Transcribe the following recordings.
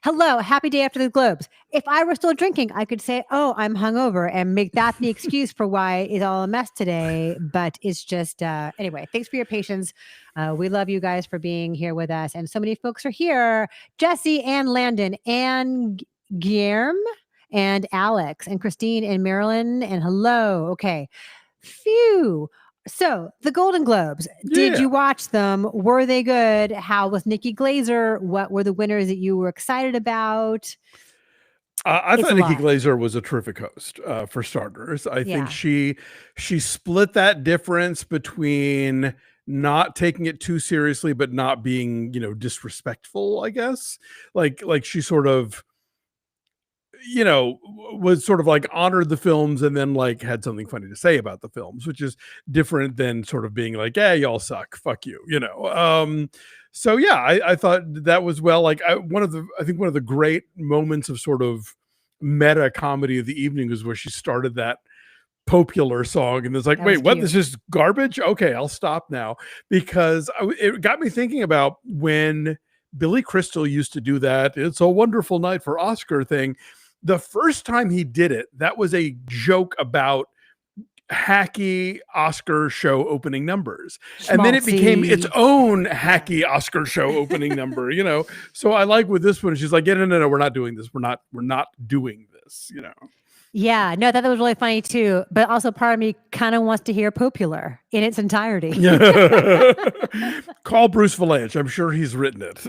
Hello, happy day after the Globes. If I were still drinking, I could say, "Oh, I'm hungover," and make that the excuse for why it's all a mess today. But it's just anyway. Thanks for your patience. We love you guys for being here with us, and so many folks are here: Jesse and Landon and Guillermo and Alex and Christine and Marilyn. And hello. Okay, phew. So the Golden Globes, did you watch them? Were they good? How was Nikki Glaser? What were the winners that you were excited about? I thought Nikki Glaser was a terrific host, for starters. I think she split that difference between not taking it too seriously, but not being, disrespectful, I guess. Like she sort of, was sort of like honored the films and then like had something funny to say about the films, which is different than sort of being like, "Yeah, y'all suck, fuck you," So yeah, I thought that was like I think one of the great moments of sort of meta comedy of the evening was where she started that popular song and it's like, wait, what? This is garbage? Okay, I'll stop now, because it got me thinking about when Billy Crystal used to do that "It's a Wonderful Night for Oscar" thing. The first time he did it, that was a joke about hacky Oscar show opening numbers. And then it became its own hacky Oscar show opening number, So I like with this one, she's like, no, we're not doing this. We're not doing this, Yeah, no, I thought that was really funny too. But also part of me kind of wants to hear popular in its entirety. Call Bruce Valanche. I'm sure he's written it.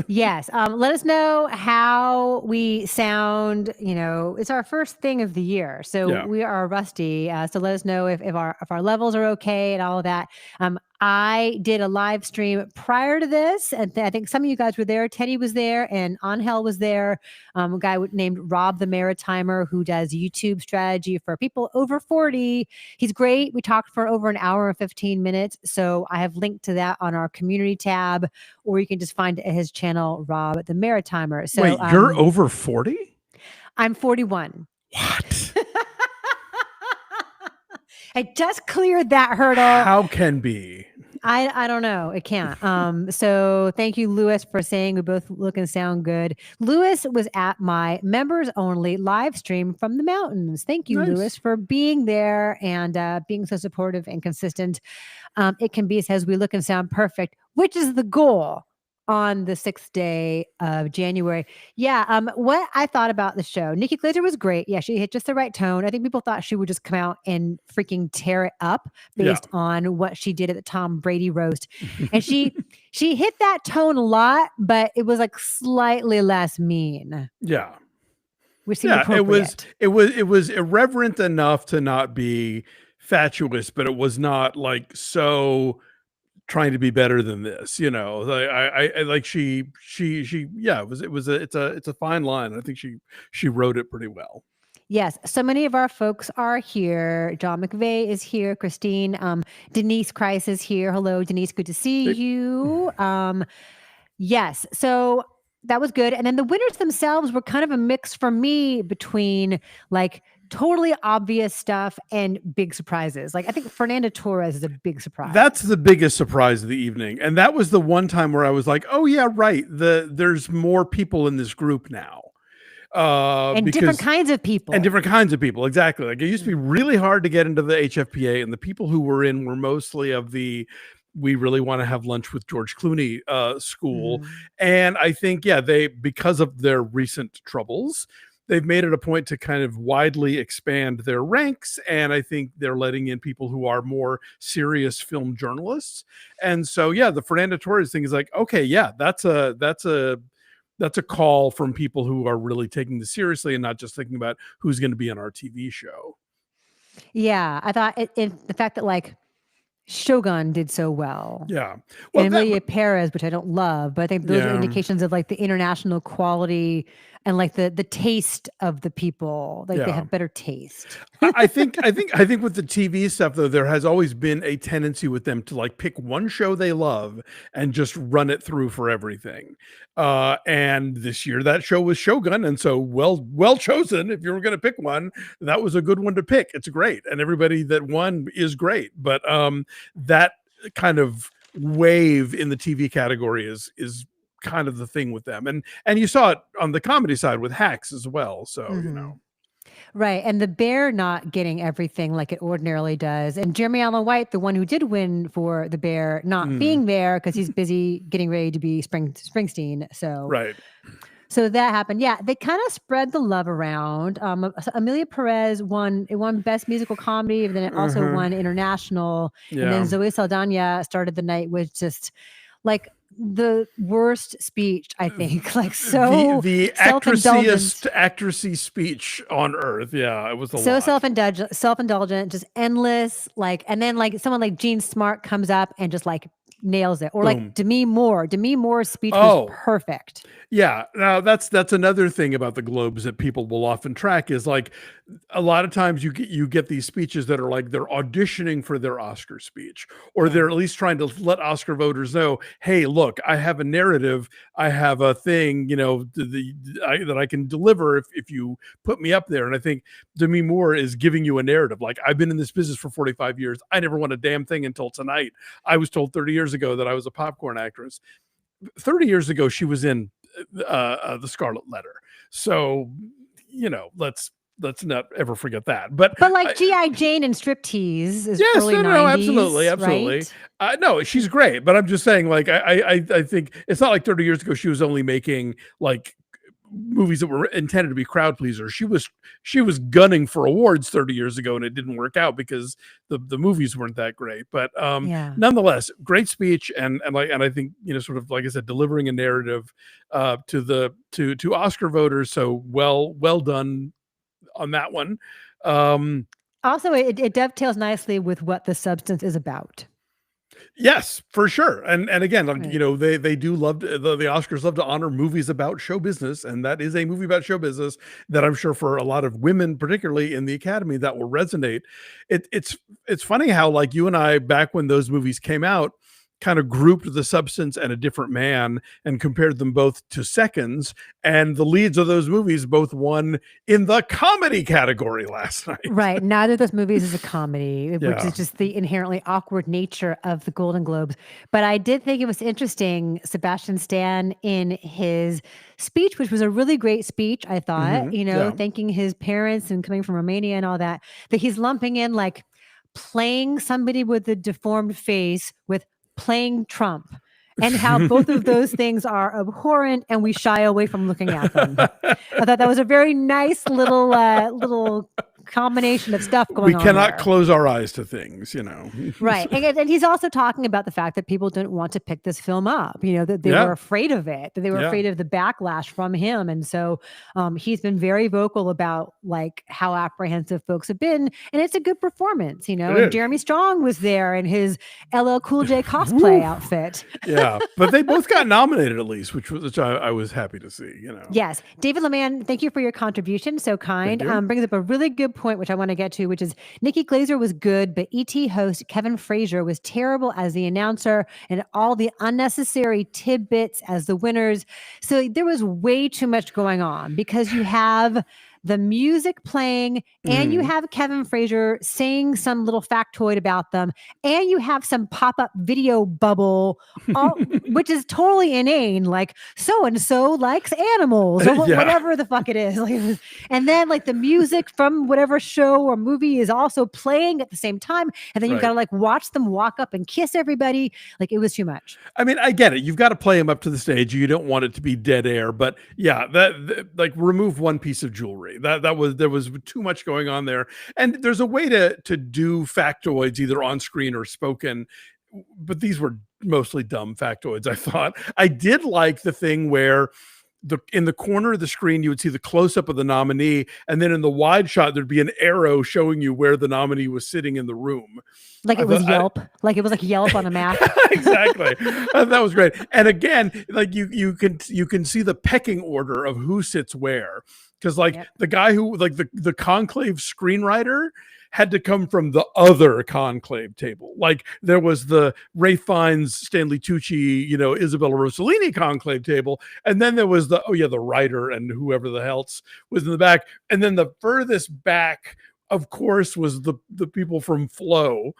Yes. Let us know how we sound. It's our first thing of the year. So we are rusty. So let us know if our levels are okay and all of that. I did a live stream prior to this, and I think some of you guys were there. Teddy was there, and Angel was there. A guy named Rob the Maritimer, who does YouTube strategy for people over 40. He's great. We talked for over an hour and 15 minutes. So I have linked to that on our community tab, or you can just find it at his channel, Rob the Maritimer. So wait, you're over 40? I'm 41. What? I just cleared that hurdle. How can be? I don't know. It can't. So thank you, Lewis, for saying we both look and sound good. Lewis was at my members only live stream from the mountains. Thank you, Lewis, for being there and being so supportive and consistent. It can be, says we look and sound perfect, which is the goal on the 6th day of January. Yeah. What I thought about the show, Nikki Glaser was great. Yeah. She hit just the right tone. I think people thought she would just come out and freaking tear it up based on what she did at the Tom Brady roast. And she hit that tone a lot, but it was like slightly less mean. Yeah. Which seemed appropriate. It was irreverent enough to not be fatuous, but it was not like so trying to be better than this, I like it's a fine line. I think she wrote it pretty well. Yes. So many of our folks are here. John McVeigh is here. Christine, Denise Kreis is here. Hello, Denise. Good to see you. Yes. So that was good. And then the winners themselves were kind of a mix for me between like totally obvious stuff and big surprises. Like I think Fernanda Torres is a big surprise. That's the biggest surprise of the evening. And that was the one time where I was like, oh yeah, right. There's more people in this group now. And different kinds of people. Exactly. Like it used to be really hard to get into the HFPA, and the people who were in were mostly of the we really want to have lunch with George Clooney school. And I think, they, because of their recent troubles, they've made it a point to kind of widely expand their ranks. And I think they're letting in people who are more serious film journalists. And so, the Fernanda Torres thing is like, okay, that's a call from people who are really taking this seriously and not just thinking about who's going to be on our TV show. Yeah. I thought the fact that like Shōgun did so well. Yeah. Well, and Emilia Pérez, which I don't love, but I think those are indications of like the international quality and like the taste of the people. Like they have better taste. I think with the TV stuff though, there has always been a tendency with them to like pick one show they love and just run it through for everything. And this year that show was Shōgun, and so well chosen. If you were going to pick one, that was a good one to pick. It's great, and everybody that won is great. But that kind of wave in the TV category is kind of the thing with them. And you saw it on the comedy side with Hacks as well. So, you know. Right. And The Bear not getting everything like it ordinarily does. And Jeremy Allen White, the one who did win for The Bear, not being there because he's busy getting ready to be Springsteen. So, right. So that happened. Yeah. They kind of spread the love around. Emilia Pérez won Best Musical Comedy, and then it also won International. Yeah. And then Zoe Saldana started the night with just like the worst speech, I think, like so the actressy speech on earth. Yeah, it was so self-indulgent, just endless. Like, and then like someone like Gene Smart comes up and just like nails it, or Boom. like Demi Moore's speech was perfect. Yeah, now that's another thing about the Globes that people will often track is like a lot of times you get these speeches that are like they're auditioning for their Oscar speech, or they're at least trying to let Oscar voters know, hey, look, I have a narrative, I have a thing, you know, that I can deliver if you put me up there. And I think Demi Moore is giving you a narrative. Like, I've been in this business for 45 years. I never won a damn thing until tonight. I was told 30 years ago that I was a popcorn actress. 30 years ago, she was in the Scarlet Letter. So, you know, let's not ever forget that. But like G.I. Jane and Striptease is early 90s, absolutely. Right? No, she's great. But I'm just saying, like, I think it's not like 30 years ago she was only making like movies that were intended to be crowd pleasers. She was gunning for awards 30 years ago, and it didn't work out because the movies weren't that great. But nonetheless, great speech, and I think, you know, sort of like I said, delivering a narrative to Oscar voters. So well done on that one. Also, it dovetails nicely with what the substance is about. Yes, for sure. And again, like, you know, they do love the Oscars love to honor movies about show business, and that is a movie about show business that I'm sure for a lot of women, particularly in the Academy, that will resonate. It's funny how, like, you and I, back when those movies came out, kind of grouped The Substance and A Different Man and compared them both to Seconds, and the leads of those movies both won in the comedy category last night. Right. Neither of those movies is a comedy, which is just the inherently awkward nature of the Golden Globes. But I did think it was interesting, Sebastian Stan, in his speech, which was a really great speech, I thought, you know, thanking his parents and coming from Romania and all that he's lumping in like playing somebody with a deformed face with playing Trump, and how both of those things are abhorrent and we shy away from looking at them. I thought that was a very nice little combination of stuff going on. We cannot close our eyes to things, you know. Right. And he's also talking about the fact that people didn't want to pick this film up, you know, that they were afraid of it, that they were afraid of the backlash from him. And so he's been very vocal about like how apprehensive folks have been. And it's a good performance, you know. And Jeremy Strong was there in his LL Cool J cosplay outfit. Yeah. But they both got nominated at least, which I was happy to see, you know. Yes. David LeMan, thank you for your contribution. So kind. Brings up a really good point, which I want to get to, which is Nikki Glaser was good, but ET host Kevin Frazier was terrible as the announcer, and all the unnecessary tidbits as the winners. So there was way too much going on because you have the music playing and you have Kevin Frazier saying some little factoid about them, and you have some pop-up video bubble, which is totally inane, like so-and-so likes animals or whatever the fuck it is. And then like the music from whatever show or movie is also playing at the same time, and then you've got to like watch them walk up and kiss everybody. Like, it was too much. I mean, I get it. You've got to play them up to the stage. You don't want it to be dead air, but yeah, that like remove one piece of jewelry. There was too much going on there. And there's a way to do factoids either on screen or spoken, but these were mostly dumb factoids, I thought. I did like the thing where in the corner of the screen, you would see the close-up of the nominee, and then in the wide shot, there'd be an arrow showing you where the nominee was sitting in the room. Like it was Yelp. Like it was like Yelp on a map. Exactly. That was great. And again, like you can see the pecking order of who sits where. Because like the guy who, like the Conclave screenwriter had to come from the other Conclave table. Like there was the Ray Fiennes, Stanley Tucci, you know, Isabella Rossellini Conclave table. And then there was the writer and whoever the else was in the back. And then the furthest back, of course, was the people from Flow.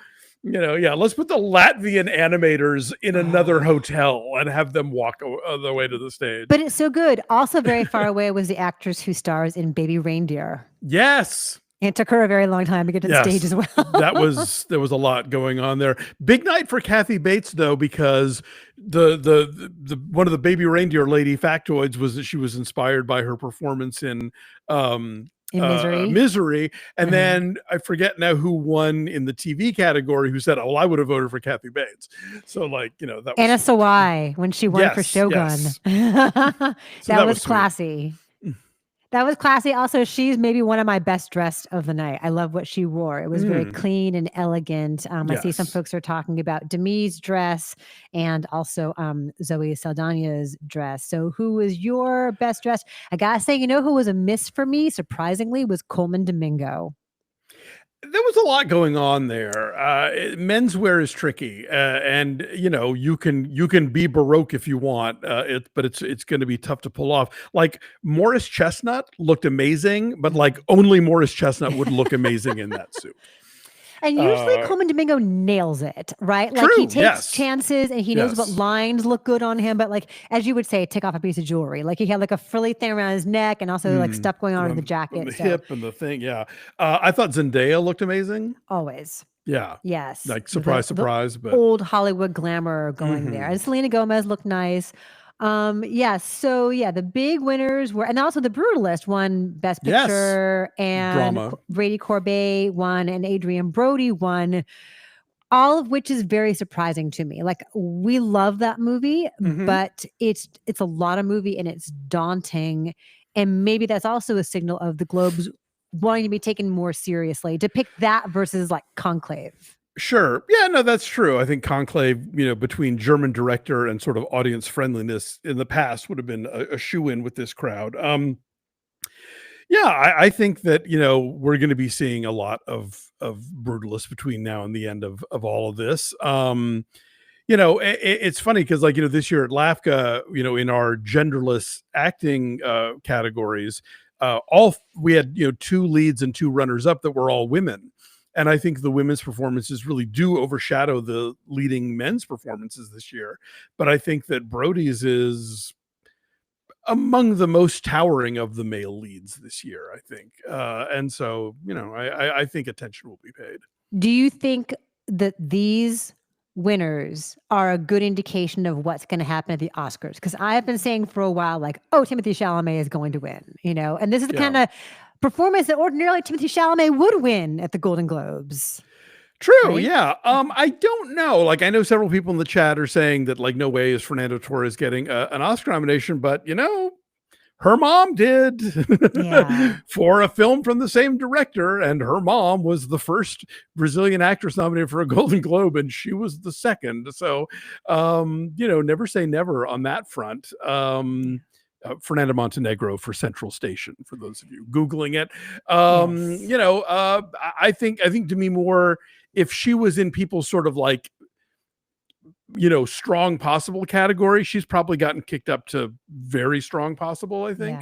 Let's put the Latvian animators in another hotel and have them walk the way to the stage. But it's so good. Also very far away was the actress who stars in Baby Reindeer. Yes. It took her a very long time to get to the stage as well. There was a lot going on there. Big night for Kathy Bates though, because the one of the Baby Reindeer lady factoids was that she was inspired by her performance in Misery. And then I forget now who won in the TV category, who said, "Oh, I would have voted for Kathy Bates." So that was Anna Sawai when she won for Shōgun. Yes. That was classy. That was classy. Also, she's maybe one of my best dressed of the night. I love what she wore. It was very clean and elegant. I see some folks are talking about Demi's dress and also Zoe Saldana's dress. So who was your best dressed? I gotta say, who was a miss for me, surprisingly, was Coleman Domingo. There was a lot going on there. Menswear is tricky, and you can be Baroque if you want, but it's going to be tough to pull off. Like Morris Chestnut looked amazing, but like only Morris Chestnut would look amazing in that suit. And usually Coleman Domingo nails it, right? Like he takes chances and he knows what lines look good on him. But like, as you would say, take off a piece of jewelry. Like he had like a frilly thing around his neck and also like stuff going on in the jacket. The hip and the thing. Yeah. I thought Zendaya looked amazing. Always. Yeah. Yes. Like surprise. But old Hollywood glamour going there. And Selena Gomez looked nice. So the big winners were, and also The Brutalist won Best Picture, and Drama. Brady Corbet won, and Adrian Brody won, all of which is very surprising to me. Like, we love that movie, but it's a lot of movie and it's daunting, and maybe that's also a signal of the Globes wanting to be taken more seriously, to pick that versus like Conclave. Sure. Yeah, no, that's true. I think Conclave, between German director and sort of audience friendliness in the past would have been a shoe-in with this crowd. I think that, we're going to be seeing a lot of Brutalist between now and the end of all of this. It's funny because this year at LAFCA, in our genderless acting categories, we had, 2 leads and 2 runners up that were all women. And I think the women's performances really do overshadow the leading men's performances this year. But I think that Brody's is among the most towering of the male leads this year, I think. And so, I think attention will be paid. Do you think that these winners are a good indication of what's going to happen at the Oscars? Because I have been saying for a while, like, Timothée Chalamet is going to win, and this is the kind of performance that ordinarily Timothée Chalamet would win at the Golden Globes. True. Right? Yeah. I don't know. Like, I know several people in the chat are saying that like, no way is Fernando Torres getting an Oscar nomination, but her mom did for a film from the same director. And her mom was the first Brazilian actress nominated for a Golden Globe, and she was the second. So, never say never on that front. Fernanda Montenegro for Central Station, for those of you Googling it. I think Demi Moore, if she was in people's sort of like, strong possible category, she's probably gotten kicked up to very strong possible, I think.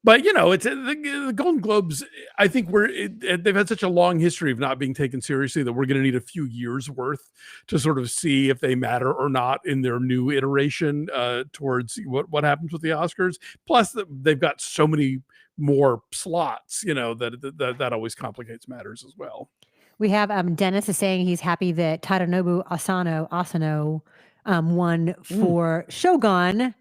But it's the Golden Globes. I think they've had such a long history of not being taken seriously that we're going to need a few years worth to sort of see if they matter or not in their new iteration towards what happens with the Oscars. Plus, they've got so many more slots, that always complicates matters as well. We have Dennis is saying he's happy that Tadanobu Asano won for Shōgun.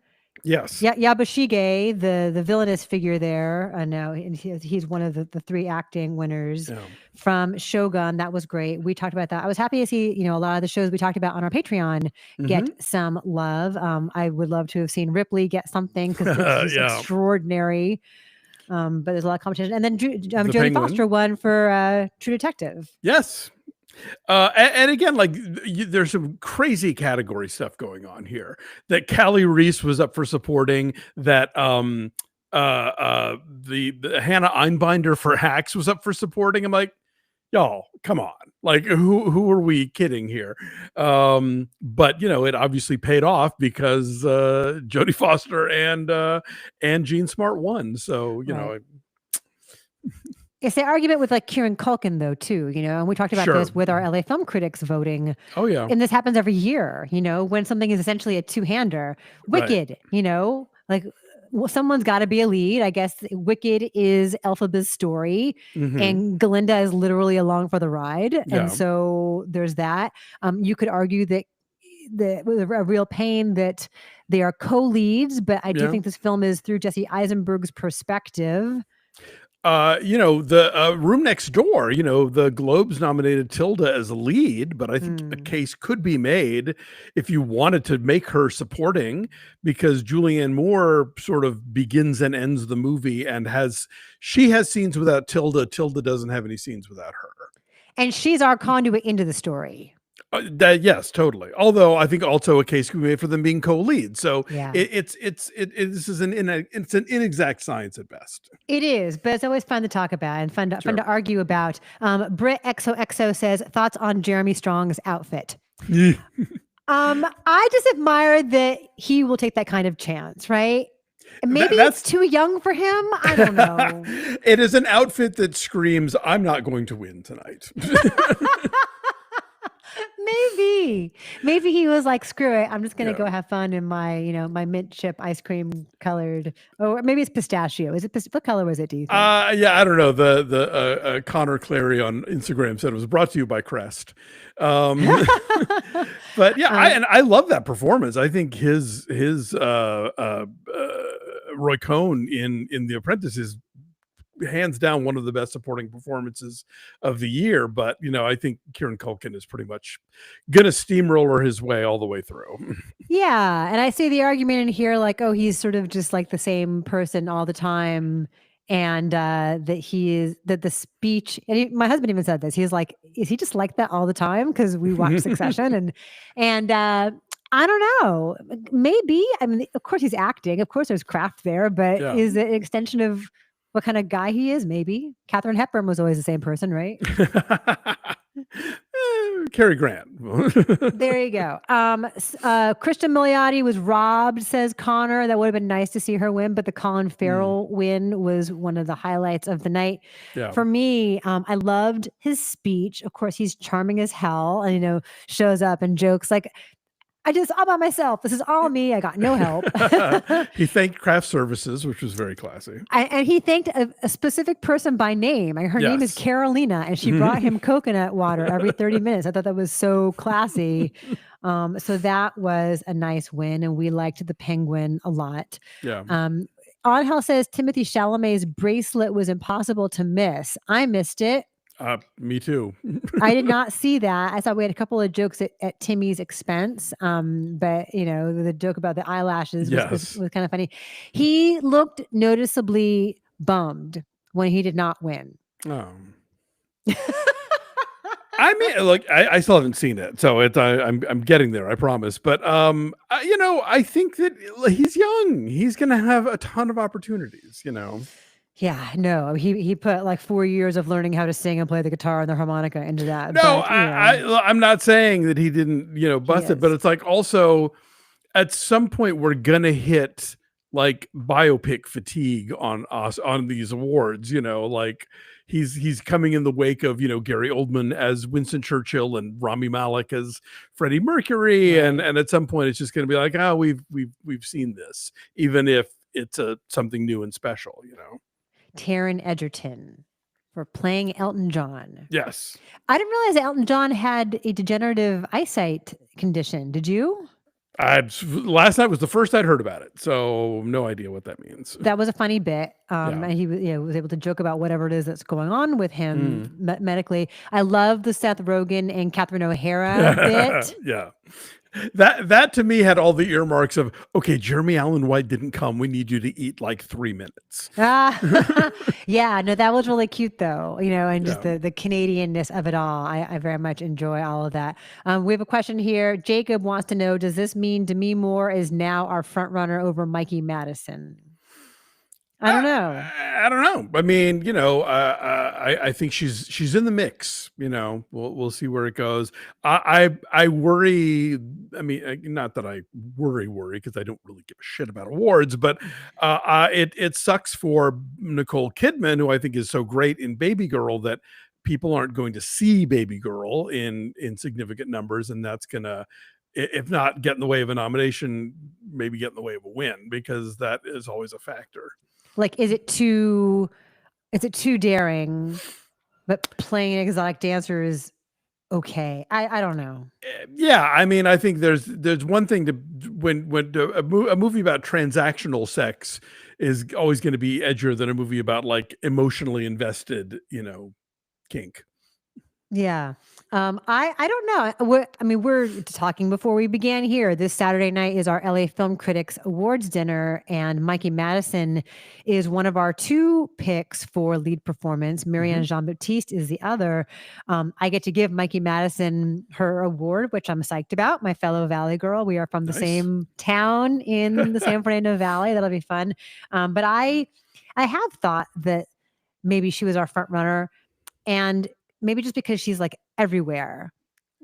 Yes. Yabashige, the villainous figure there. No, he's one of the 3 acting winners from Shōgun. That was great. We talked about that. I was happy to see, a lot of the shows we talked about on our Patreon get some love. I would love to have seen Ripley get something because it's extraordinary. But there's a lot of competition. And then Jodie Foster won for True Detective. Yes. And again, like there's some crazy category stuff going on here. That Callie Reese was up for supporting. That the Hannah Einbinder for Hacks was up for supporting. I'm like, y'all, come on. Like, who are we kidding here? But it obviously paid off because Jodie Foster and Jean Smart won. So It's the argument with like Kieran Culkin though too, and we talked about Sure. this with our LA film critics voting. Oh yeah. And this happens every year, when something is essentially a two-hander. Right. Wicked, like someone's got to be a lead. I guess Wicked is Elphaba's story, and Galinda is literally along for the ride, and so there's that. You could argue that with a real pain that they are co-leads, but I do think this film is through Jesse Eisenberg's perspective. The Room Next Door, the Globes nominated Tilda as a lead, but I think a case could be made if you wanted to make her supporting, because Julianne Moore sort of begins and ends the movie and she has scenes without Tilda. Tilda doesn't have any scenes without her. And she's our conduit into the story. Yes, totally. Although I think also a case could be made for them being co-lead. So this is an inexact science at best. It is, but it's always fun to talk about and fun to argue about. Brit XOXO says thoughts on Jeremy Strong's outfit. I just admire that he will take that kind of chance, right? Maybe it's too young for him. I don't know. It is an outfit that screams, "I'm not going to win tonight." Maybe he was like, screw it, I'm just gonna go have fun in my my mint chip ice cream colored, or maybe it's pistachio. What color was it, do you think? I don't know. The Connor Clary on Instagram said it was brought to you by Crest. But I love that performance. I think his Roy Cohn in The Apprentice is hands down one of the best supporting performances of the year. But I think Kieran Culkin is pretty much gonna steamroller his way all the way through. Yeah, and I see the argument in here like, oh, he's sort of just like the same person all the time, and that the speech. And my husband even said this. He's like, is he just like that all the time? Because we watch Succession, and I don't know. Maybe. I mean, of course he's acting. Of course there's craft there, but is it an extension of what kind of guy he is? Maybe. Katharine Hepburn was always the same person, right? Cary Grant. There you go. Kristen Milioti was robbed, says Connor. That would have been nice to see her win, but the Colin Farrell win was one of the highlights of the night. For me, I loved his speech. Of course, he's charming as hell, and shows up and jokes like, all by myself. This is all me. I got no help. He thanked craft services, which was very classy. And he thanked a specific person by name. Her name is Carolina, and she brought him coconut water every 30 minutes. I thought that was so classy. So that was a nice win, and we liked the Penguin a lot. Onhell says Timothy Chalamet's bracelet was impossible to miss. I missed it. Me too. I did not see that. I thought we had a couple of jokes at Timmy's expense. But the joke about the eyelashes was kind of funny. He looked noticeably bummed when he did not win. Oh. I mean, look, I still haven't seen it, so I'm getting there, I promise. But I think that he's young. He's going to have a ton of opportunities. Yeah, no, he put like 4 years of learning how to sing and play the guitar and the harmonica into that. No, but, I'm not saying that he didn't, bust it, but it's like also at some point we're gonna hit like biopic fatigue on us on these awards. Like he's coming in the wake of Gary Oldman as Winston Churchill and Rami Malek as Freddie Mercury, and at some point it's just gonna be like, we've seen this, even if it's something new and special. Taron Egerton for playing Elton John. Yes. I didn't realize Elton John had a degenerative eyesight condition. Did you? Last night was the first I'd heard about it, so no idea what that means. That was a funny bit. And he was able to joke about whatever it is that's going on with him medically. I love the Seth Rogen and Catherine O'Hara bit. Yeah. That to me had all the earmarks of, okay, Jeremy Allen White didn't come. We need you to eat like 3 minutes. Yeah, no, that was really cute though, and just the Canadianness of it all. I very much enjoy all of that. We have a question here. Jacob wants to know, does this mean Demi Moore is now our front runner over Mikey Madison? I don't know. I don't know. I mean, I think she's in the mix. We'll see where it goes. I worry. I mean, not that I worry because I don't really give a shit about awards, but it sucks for Nicole Kidman, who I think is so great in Baby Girl, that people aren't going to see Baby Girl in significant numbers, and that's gonna, if not get in the way of a nomination, maybe get in the way of a win, because that is always a factor. Like, is it too daring? But playing an exotic dancer is okay. I don't know. Yeah, I mean, I think there's one thing to when a movie about transactional sex is always going to be edgier than a movie about like emotionally invested, kink. Yeah. I don't know. We're talking before we began here. This Saturday night is our LA Film Critics Awards dinner, and Mikey Madison is one of our 2 picks for lead performance. Marianne Jean-Baptiste is the other. I get to give Mikey Madison her award, which I'm psyched about. My fellow Valley girl. We are from the same town in the San Fernando Valley. That'll be fun. But I have thought that maybe she was our front runner, and maybe just because she's like everywhere,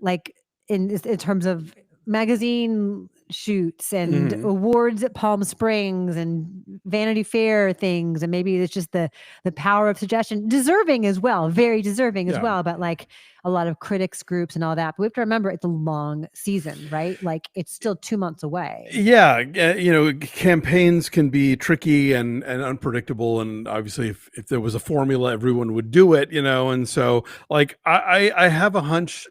like in terms of magazine shoots and awards at Palm Springs and Vanity Fair things, and maybe it's just the power of suggestion, deserving as well, very deserving as well, but like a lot of critics groups and all that. But we have to remember it's a long season, right? Like it's still 2 months away. Yeah, campaigns can be tricky and unpredictable, and obviously if there was a formula, everyone would do it, and so like I have a hunch.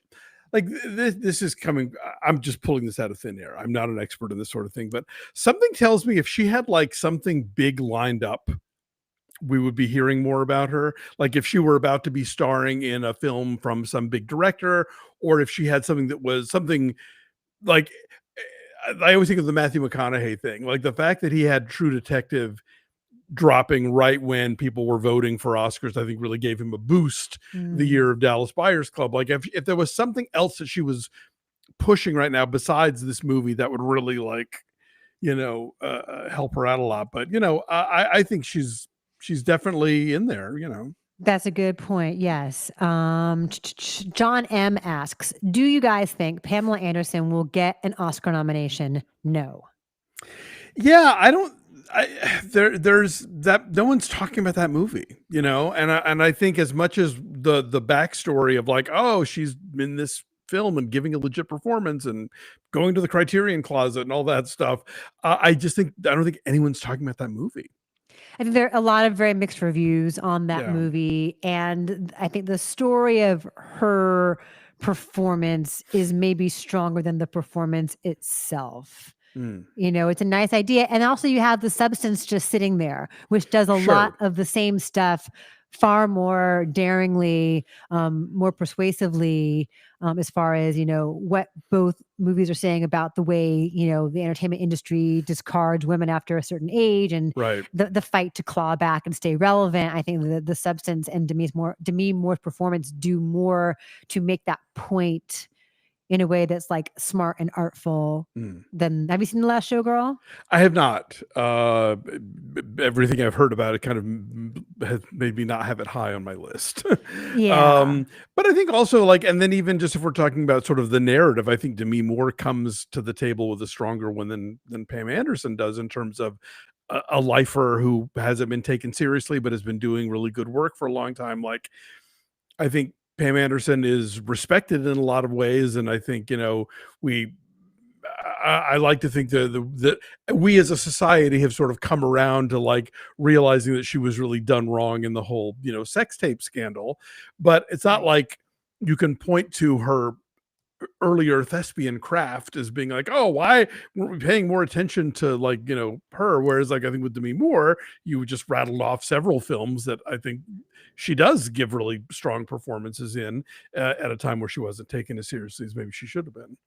Like this is coming. I'm just pulling this out of thin air. I'm not an expert in this sort of thing, but something tells me if she had like something big lined up, we would be hearing more about her. Like if she were about to be starring in a film from some big director, or if she had something that was something like, I always think of the Matthew McConaughey thing, like the fact that he had True Detective dropping right when people were voting for Oscars, I think really gave him a boost the year of Dallas Buyers Club. Like if there was something else that she was pushing right now besides this movie, that would really like, help her out a lot. But, I think she's definitely in there, That's a good point. Yes. John M asks, do you guys think Pamela Anderson will get an Oscar nomination? No. Yeah, I don't. There's that. No one's talking about that movie, and I think as much as the backstory of like, oh, she's in this film and giving a legit performance and going to the Criterion Closet and all that stuff, I don't think anyone's talking about that movie. I think there are a lot of very mixed reviews on that movie, and I think the story of her performance is maybe stronger than the performance itself. It's a nice idea. And also you have the substance just sitting there, which does a lot of the same stuff far more daringly, more persuasively, as far as, what both movies are saying about the way, the entertainment industry discards women after a certain age, and the fight to claw back and stay relevant. I think the substance and Demi Moore's performance do more to make that point in a way that's like smart and artful than. Have you seen The Last Showgirl? I have not. Everything I've heard about it kind of has made me not have it high on my list. Yeah. But I think also like, and then even just if we're talking about sort of the narrative, I think Demi Moore comes to the table with a stronger one than Pam Anderson does, in terms of a lifer who hasn't been taken seriously, but has been doing really good work for a long time. Like, I think Pam Anderson is respected in a lot of ways, and I think I like to think that we as a society have sort of come around to like realizing that she was really done wrong in the whole sex tape scandal. But it's not like you can point to her earlier thespian craft as being like, oh, why weren't we paying more attention to like her? Whereas like I think with Demi Moore, you just rattled off several films that I think she does give really strong performances in at a time where she wasn't taken as seriously as maybe she should have been.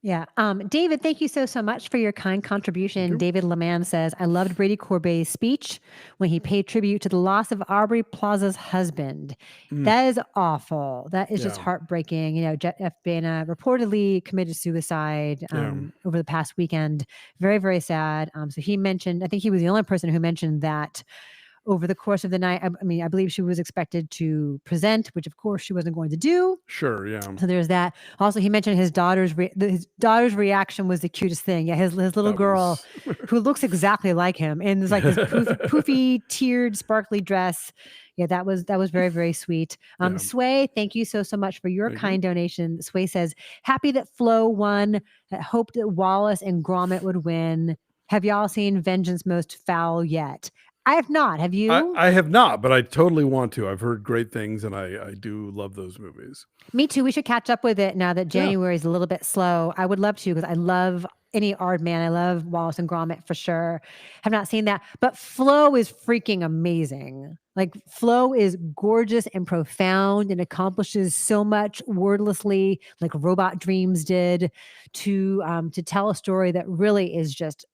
Yeah. David, thank you so much for your kind contribution. David Leman says, I loved Brady Corbet's speech when he paid tribute to the loss of Aubrey Plaza's husband. That is awful. That is just heartbreaking. Jeff Bana reportedly committed suicide over the past weekend. Very, very sad. So he mentioned, I think he was the only person who mentioned that over the course of the night. I mean, I believe she was expected to present, which of course she wasn't going to do. Sure, yeah. So there's that. Also, he mentioned his daughter's reaction was the cutest thing. Yeah, his little girl, who looks exactly like him, and there's like this poofy, tiered, sparkly dress. Yeah, that was very, very sweet. Sway, thank you so much for your kind donation. Sway says, happy that Flo won. Hoped that Wallace and Gromit would win. Have y'all seen Vengeance Most Foul yet? I have not. Have you? I have not, but I totally want to. I've heard great things, and I do love those movies. Me too. We should catch up with it now that January is a little bit slow. I would love to, because I love any Aardman. I love Wallace and Gromit for sure. Have not seen that, but Flo is freaking amazing. Like, Flo is gorgeous and profound and accomplishes so much wordlessly, like Robot Dreams did, to tell a story that really is just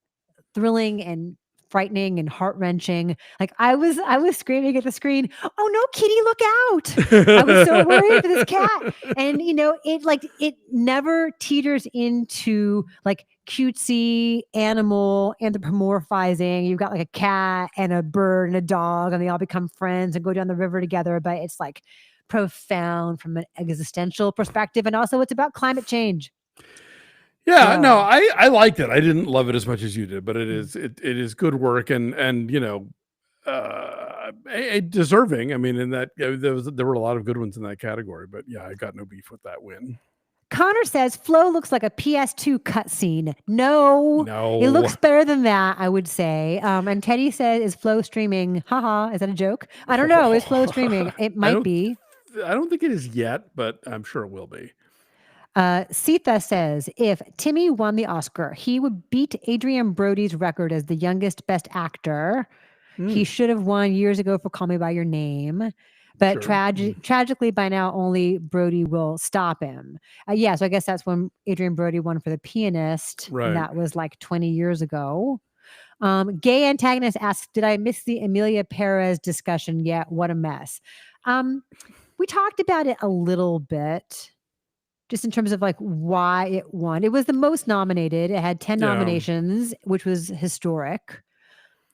thrilling and frightening and heart-wrenching. Like, I was screaming at the screen, oh no, Kitty, look out. I was so worried for this cat. And it never teeters into like cutesy animal anthropomorphizing. You've got like a cat and a bird and a dog, and they all become friends and go down the river together, but it's like profound from an existential perspective, and also it's about climate change. Yeah, no, I liked it. I didn't love it as much as you did, but it is good work, and deserving. I mean, in that there were a lot of good ones in that category, but yeah, I got no beef with that win. Connor says Flo looks like a PS2 cutscene. No, it looks better than that, I would say. And Teddy says, "Is Flo streaming?" Haha, is that a joke? I don't know. Is Flo streaming? It might be. I don't think it is yet, but I'm sure it will be. Sita says, if Timmy won the Oscar, he would beat Adrian Brody's record as the youngest Best Actor. He should have won years ago for Call Me By Your Name. But tragically, by now, only Brody will stop him. So I guess that's when Adrian Brody won for The Pianist. Right. And that was like 20 years ago. Gay Antagonist asks, did I miss the Emilia Pérez discussion yet? What a mess. We talked about it a little bit, just in terms of like why it won. It was the most nominated. It had 10 nominations, which was historic.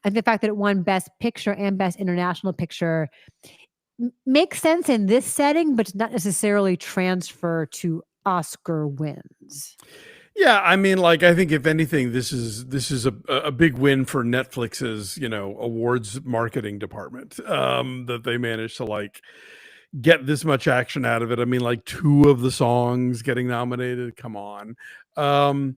And the fact that it won Best Picture and Best International Picture makes sense in this setting, but not necessarily transfer to Oscar wins. Yeah, I mean, like, I think if anything, this is a big win for Netflix's, awards marketing department, that they managed to like get this much action out of it. I mean, like 2 of the songs getting nominated. Come on. I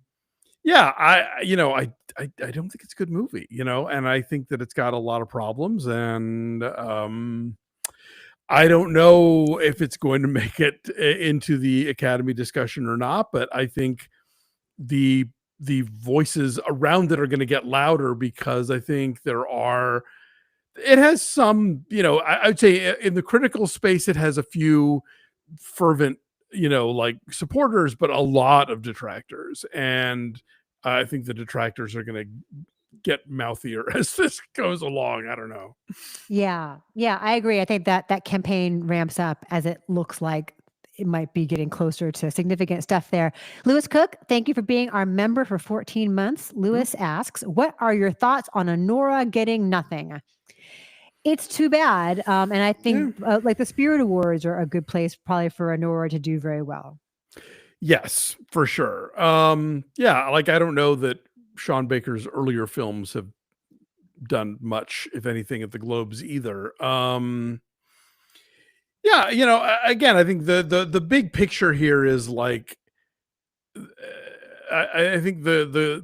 don't think it's a good movie, and I think that it's got a lot of problems, and I don't know if it's going to make it into the Academy discussion or not, but I think the voices around it are going to get louder, because I think it has some, I would say in the critical space, it has a few fervent, like supporters, but a lot of detractors. And I think the detractors are going to get mouthier as this goes along. I don't know. Yeah, I agree. I think that campaign ramps up as it looks like it might be getting closer to significant stuff there. Lewis Cook, thank you for being our member for 14 months. Lewis asks, what are your thoughts on Honora getting nothing? It's too bad. And I think like the Spirit Awards are a good place probably for Honora to do very well. Yes, for sure. Like, I don't know that Sean Baker's earlier films have done much, if anything, at the Globes either. Again, I think the big picture here is like, I think the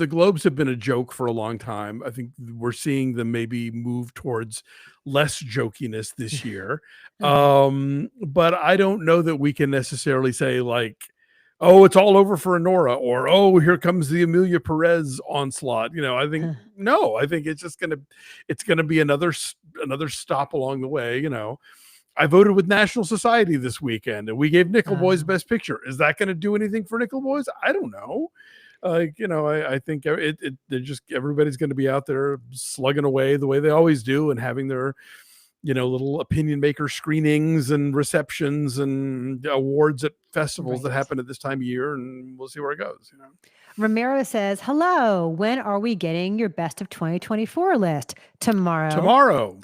Globes have been a joke for a long time. I think we're seeing them maybe move towards less jokiness this year. But I don't know that we can necessarily say like, oh, it's all over for Honora, or, oh, here comes the Emilia Pérez onslaught. I think, no, I think it's just it's going to be another stop along the way. I voted with National Society this weekend, and we gave Nickel Boys Best Picture. Is that going to do anything for Nickel Boys? I don't know. I think they're just, everybody's going to be out there slugging away the way they always do, and having their, little opinion maker screenings and receptions and awards at festivals that happen at this time of year, and we'll see where it goes. Romero says, hello, when are we getting your best of 2024 list? Tomorrow.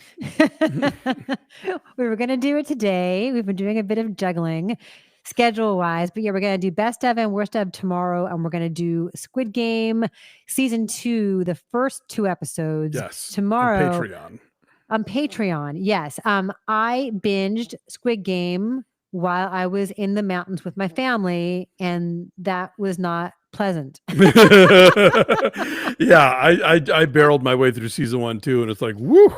We were going to do it today. We've been doing a bit of juggling schedule wise, but yeah, we're going to do best of and worst of tomorrow. And we're going to do Squid Game season 2, the first 2 episodes tomorrow. On Patreon. Yes. I binged Squid Game while I was in the mountains with my family, and that was not pleasant. I barreled my way through season 1 too, and it's like, woo.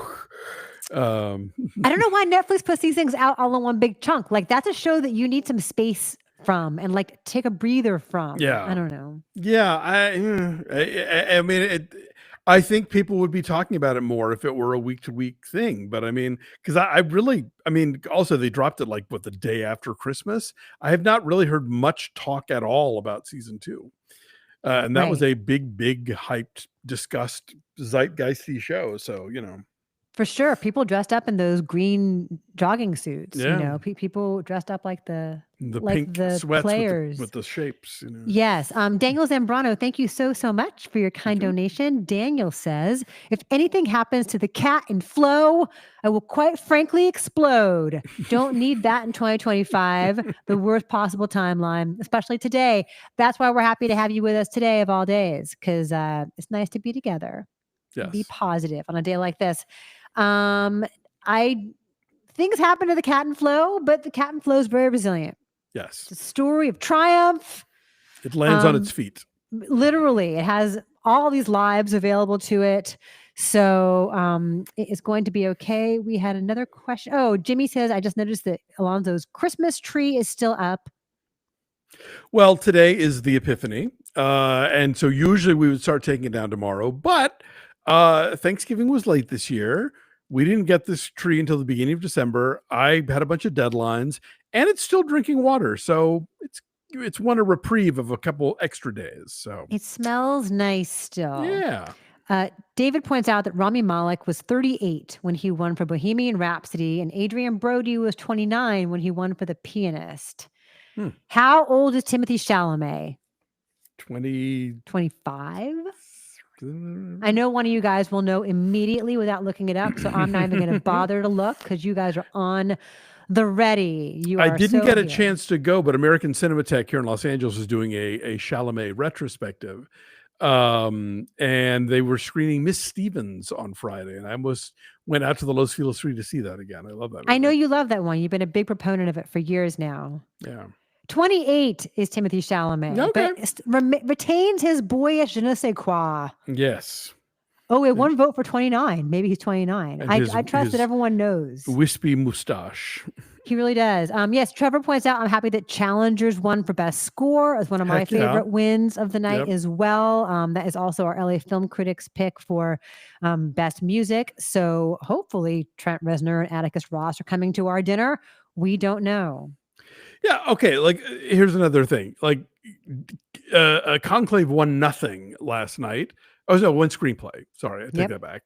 I don't know why Netflix puts these things out all in one big chunk. Like, that's a show that you need some space from and like take a breather from. Yeah, I don't know. Yeah, I mean, I think people would be talking about it more if it were a week-to-week thing. But I mean, because I really, I mean, also they dropped it like the day after Christmas. I have not really heard much talk at all about season 2. And that was a big, hyped, discussed, zeitgeisty show. So, you know. For sure. People dressed up in those green jogging suits, you know, people dressed up like the pink sweats players with the shapes, you know. Yes. Daniel Zambrano, thank you so much for your kind donation. Daniel says, if anything happens to the cat in Flow, I will quite frankly explode. Don't need that in 2025, the worst possible timeline, especially today. That's why we're happy to have you with us today of all days, because it's nice to be together. Yes. Be positive on a day like this. Things happen to the cat and Flo, but the cat and Flo is very resilient. Yes. It's a story of triumph. It lands on its feet. Literally, it has all these lives available to it. So it is going to be okay. We had another question. Oh, Jimmy says, I just noticed that Alonso's Christmas tree is still up. Well, today is the Epiphany. And so usually we would start taking it down tomorrow, but Thanksgiving was late this year. We didn't get this tree until the beginning of December. I had a bunch of deadlines, and it's still drinking water. So it's won a reprieve of a couple extra days. So it smells nice still. Yeah. David points out that Rami Malek was 38 when he won for Bohemian Rhapsody, and Adrian Brody was 29 when he won for The Pianist. How old is Timothée Chalamet? 25? I know one of you guys will know immediately without looking it up, so I'm not even going to bother to look because you guys are on the ready. I didn't get a chance to go, but American Cinematheque here in Los Angeles is doing a Chalamet retrospective. And they were screening Miss Stevens on Friday, and I almost went out to the Los Feliz 3 to see that again. I love that movie. I know you love that one. You've been a big proponent of it for years now. Yeah. 28 is Timothée Chalamet, but retains his boyish je ne sais quoi. Yes. Oh, we had one vote for 29. Maybe he's 29. I trust that everyone knows. Wispy mustache. He really does. Yes, Trevor points out, I'm happy that Challengers won for Best Score as one of my favorite wins of the night as well. That is also our LA Film Critics pick for Best Music. So hopefully Trent Reznor and Atticus Ross are coming to our dinner. We don't know. Yeah. Okay. Like, here's another thing. Like, Conclave won nothing last night. Oh no, one screenplay. Sorry, I take that back.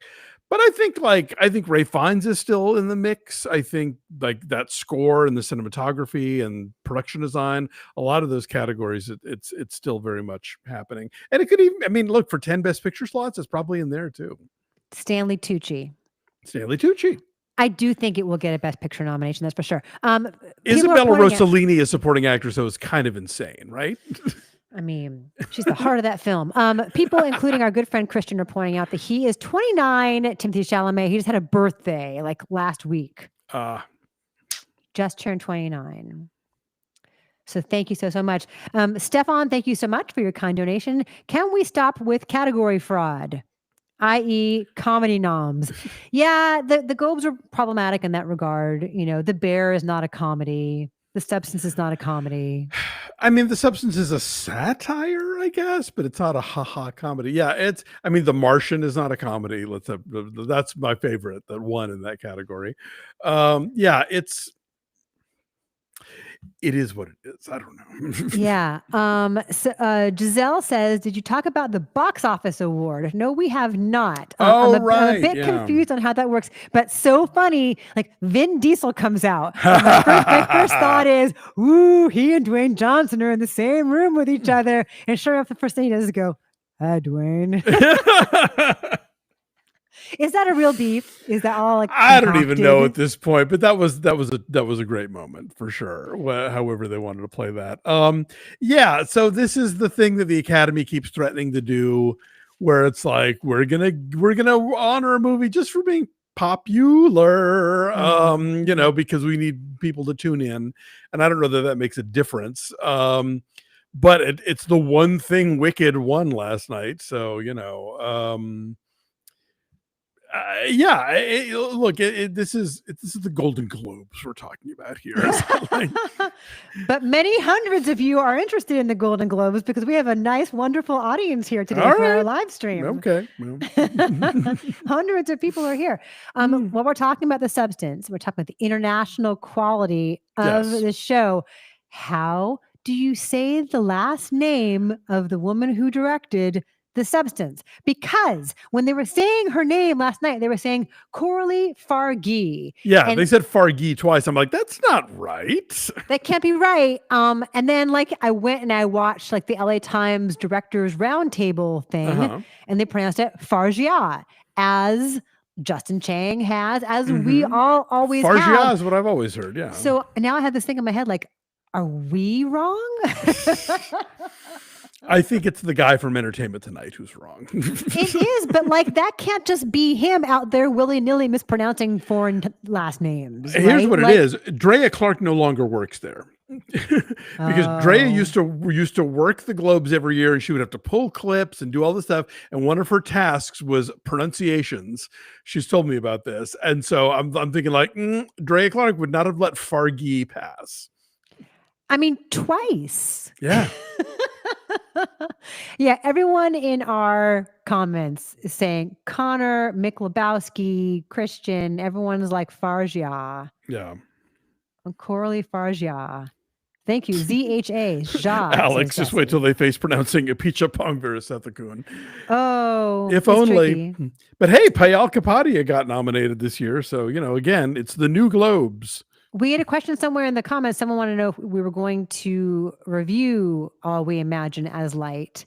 But I think Ray Fiennes is still in the mix. I think like that score and the cinematography and production design, a lot of those categories, it's still very much happening. And it could even, I mean, look, for 10 Best Picture slots, it's probably in there too. Stanley Tucci. I do think it will get a Best Picture nomination. That's for sure. Isabella Rossellini as supporting actress, so it's kind of insane, right? I mean, she's the heart of that film. People, including our good friend Christian, are pointing out that he is 29, Timothée Chalamet. He just had a birthday like last week. Just turned 29. So thank you so much. Stefan, thank you so much for your kind donation. Can we stop with category fraud? i.e. comedy noms. Yeah, the Globes are problematic in that regard. You know, The Bear is not a comedy. The Substance is not a comedy. I mean, The Substance is a satire, I guess, but it's not a ha-ha comedy. Yeah, The Martian is not a comedy. That's my favorite, that one in that category. it is what it is. I don't know. Yeah. So, Giselle says, did you talk about the box office award? No, we have not. Oh, I'm right. a bit yeah. confused on how that works, but so funny. Like Vin Diesel comes out. And my first thought is, ooh, he and Dwayne Johnson are in the same room with each other. And sure enough, the first thing he does is go, hi, Dwayne. Is that a real beef? Is that all like I don't even know at concocted? this point, but that was a great moment for sure. However they wanted to play that. Yeah, so this is the thing that the Academy keeps threatening to do, where it's like we're gonna honor a movie just for being popular, you know, because we need people to tune in, and I don't know that makes a difference. But it's the one thing Wicked won last night, so you know. Yeah, look, this is the Golden Globes we're talking about here. So, like, But many hundreds of you are interested in the Golden Globes because we have a nice, wonderful audience here today all for our right, live stream. okay. Well. Hundreds of people are here. When we're talking about the substance, we're talking about the international quality of Yes. the show. How do you say the last name of the woman who directed The Substance? Because when they were saying her name last night, they were saying Coralie Fargi. Yeah, And they said Fargi twice. I'm like, that's not right. that can't be right. And then like I went and I watched like the LA Times Directors Roundtable thing, and they pronounced it Fargia, as Justin Chang has, as we all always Fargia have. is what I've always heard. Yeah. So now I have this thing in my head, like, are we wrong? I think it's the guy from Entertainment Tonight who's wrong. It is, but like that can't just be him out there willy-nilly mispronouncing foreign last names. Here's right? what Like, it is. Drea Clark no longer works there. Because Drea used to work the Globes every year, and she would have to pull clips and do all this stuff. And one of her tasks was pronunciations. She's told me about this, and so I'm thinking like Drea Clark would not have let Fargi pass. I mean, twice. Yeah. Yeah, everyone in our comments is saying Connor, Mick Lebowski, Christian, everyone's like Fargia. Yeah. Coralie Fargia. Thank you. ZHA. Ja, Alex, says just wait Jesse. till they face pronouncing Apicha Pong Virasathakun. Oh, If it's only. tricky. But hey, Payal Kapadia got nominated this year. So, you know, again, it's the new Globes. We had a question somewhere in the comments. Someone wanted to know if we were going to review All We Imagine as Light.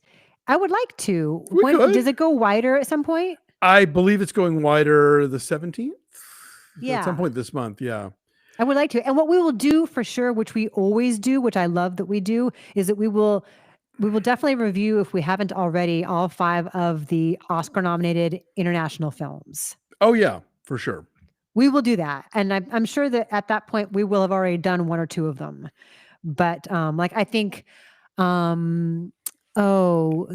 I would like to. We could. Does it go wider at some point? I believe it's going wider the 17th. Yeah. At some point this month. Yeah. I would like to. And what we will do for sure, which we always do, which I love that we do, is that we will definitely review, if we haven't already, all 5 of the Oscar nominated international films. Oh yeah, for sure. We will do that. And I'm sure that at that point we will have already done 1 or 2 of them. But like I think Seed of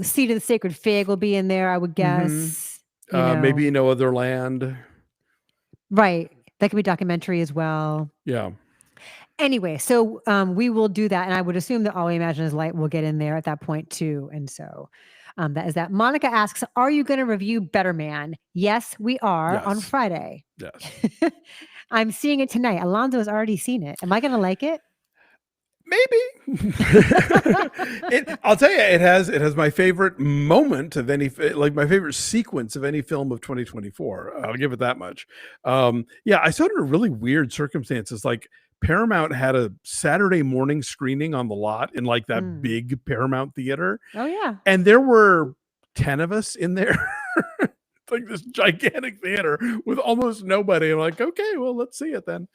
the Sacred Fig will be in there, I would guess. Maybe No Other Land. Right. That could be documentary as well. Yeah. Anyway, so we will do that. And I would assume that All We Imagine is Light will get in there at that point too. And so that is that. Monica asks, are you going to review Better Man? Yes, we are on Friday. Yes. I'm seeing it tonight. Alonso has already seen it. Am I going to like it? Maybe. I'll tell you, it has my favorite moment of any, like my favorite sequence of any film of 2024. I'll give it that much. Yeah, I saw it in really weird circumstances. Like Paramount had a Saturday morning screening on the lot in like that big Paramount theater. Oh yeah. And there were 10 of us in there. Like this gigantic theater with almost nobody. I'm like, okay, well, let's see it then.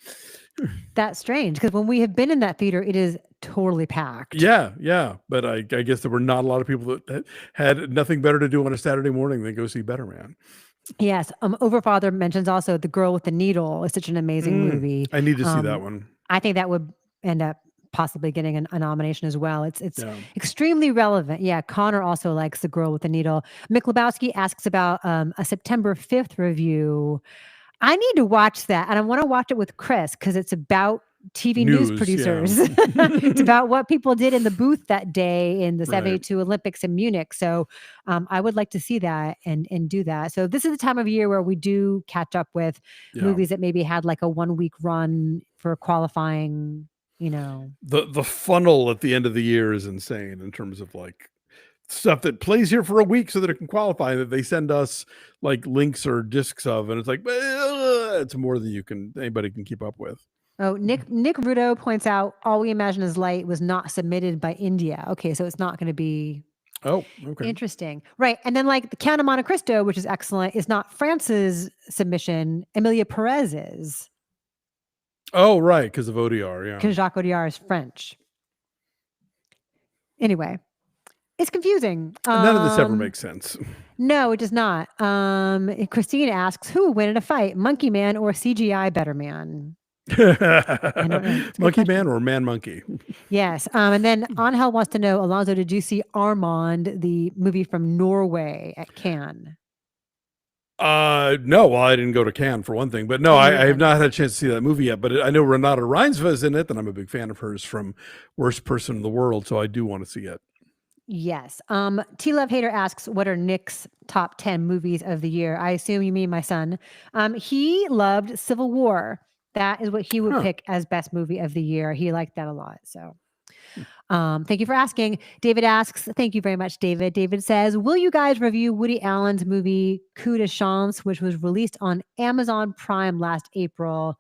That's strange, because when we have been in that theater, it is totally packed. Yeah. But I guess there were not a lot of people that had nothing better to do on a Saturday morning than go see Better Man. Yes. Overfather mentions also The Girl with the Needle is such an amazing movie. I need to see that one. I think that would end up possibly getting a nomination as well. It's extremely relevant. Yeah, Connor also likes The Girl with the Needle. Mick Lebowski asks about a September 5th review. I need to watch that, and I want to watch it with Chris because it's about TV news producers. Yeah. It's about what people did in the booth that day in the 72 Olympics in Munich. So I would like to see that and do that. So this is the time of year where we do catch up with movies that maybe had like a 1 week run for qualifying The funnel at the end of the year is insane in terms of like stuff that plays here for a week so that it can qualify, that they send us like links or discs of, and it's like it's more than anybody can keep up with. Oh, Nick Rudo points out All We Imagine Is Light was not submitted by India. Okay, so it's not going to be okay. Interesting. Right. And then like the Count of Monte Cristo, which is excellent, is not France's submission, Emilia Pérez's. Oh, right, because of ODR, yeah. Because Jacques Audiard is French. Anyway, it's confusing. None of this ever makes sense. No, it does not. Christine asks, who would win in a fight, Monkey Man or CGI Better Man? Monkey Man or Man Monkey? Yes. And then Angel wants to know, Alonso, did you see Armand, the movie from Norway at Cannes? No, well, I didn't go to Cannes for one thing, but no, I have not had a chance to see that movie yet, but I know Renata Reinsva is in it, and I'm a big fan of hers from Worst Person in the World, so I do want to see it. Yes. T-Love Hater asks, what are Nick's top 10 movies of the year? I assume you mean my son. He loved Civil War. That is what he would pick as best movie of the year. He liked that a lot. So thank you for asking. David asks, thank you very much, David. David says, will you guys review Woody Allen's movie Coup de Chance, which was released on Amazon Prime last April?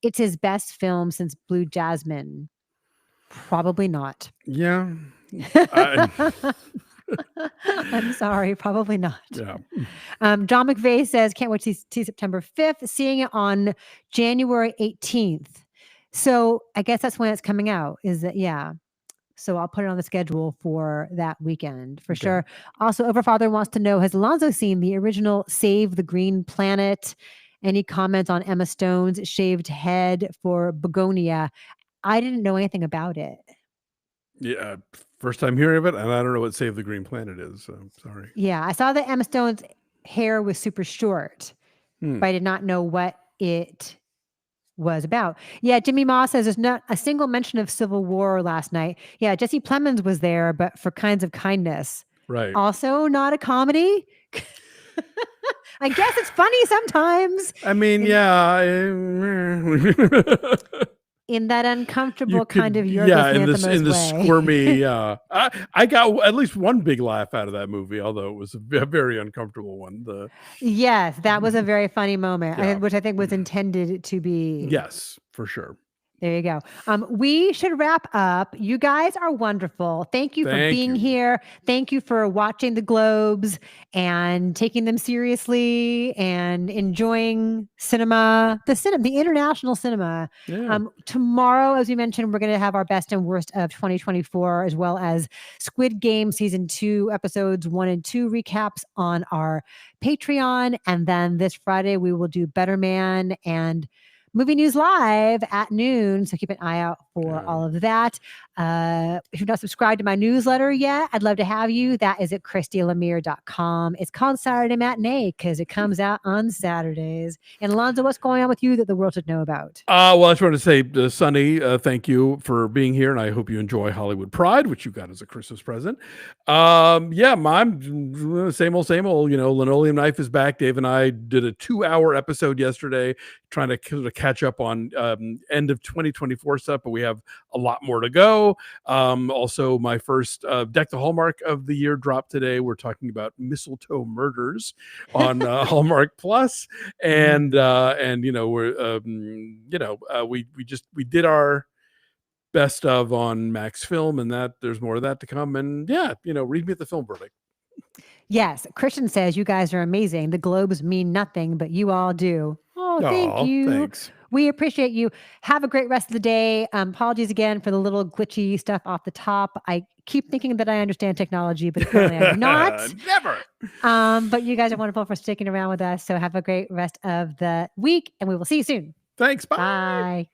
It's his best film since Blue Jasmine. Probably not. Yeah. I'm sorry, probably not. Yeah. John McVeigh says, can't wait to see September 5th, seeing it on January 18th. So I guess that's when it's coming out, is that, yeah. So I'll put it on the schedule for that weekend for sure. Also, Overfather wants to know, has Alonso seen the original Save the Green Planet? Any comments on Emma Stone's shaved head for Begonia? I didn't know anything about it. Yeah, first time hearing of it, and I don't know what Save the Green Planet is, so sorry. Yeah, I saw that Emma Stone's hair was super short, but I did not know what it was about. Yeah, Jimmy Moss says there's not a single mention of Civil War last night. Yeah, Jesse Plemons was there, but for Kinds of Kindness. Right. Also not a comedy. I guess it's funny sometimes. I mean, yeah. In that uncomfortable kind of Yorgos Lanthimos in the way. squirmy. I got at least one big laugh out of that movie, although it was a very uncomfortable one. Yes, that was a very funny moment, which I think was intended to be. Yes, for sure. There you go. We should wrap up. You guys are wonderful. Thank you for being here. Thank you for watching the Globes and taking them seriously and enjoying cinema, the international cinema. Yeah. Tomorrow, as we mentioned, we're going to have our best and worst of 2024, as well as Squid Game season 2 episodes 1 and 2 recaps on our Patreon. And then this Friday, we will do Better Man and Movie News Live at noon. So keep an eye out for all of that. If you're not subscribed to my newsletter yet, I'd love to have you. That is at ChristyLemire.com. It's called Saturday Matinee because it comes out on Saturdays. And Alonso, what's going on with you that the world should know about? Well, I just want to say, Sonny, thank you for being here. And I hope you enjoy Hollywood Pride, which you got as a Christmas present. Yeah, I'm same old, Linoleum Knife is back. Dave and I did a 2-hour episode yesterday trying to catch up on end of 2024 stuff, but we have a lot more to go. Also, my first Deck the Hallmark of the year dropped today. We're talking about Mistletoe Murders on Hallmark Plus, and we're we did our best of on Max Film, and that there's more of that to come. And read me at the film verdict. Yes, Christian says you guys are amazing. The Globes mean nothing, but you all do. Oh, thank you. Thanks. We appreciate you. Have a great rest of the day. Apologies again for the little glitchy stuff off the top. I keep thinking that I understand technology, but apparently I do not. Never. But you guys are wonderful for sticking around with us. So have a great rest of the week, and we will see you soon. Thanks. Bye. Bye.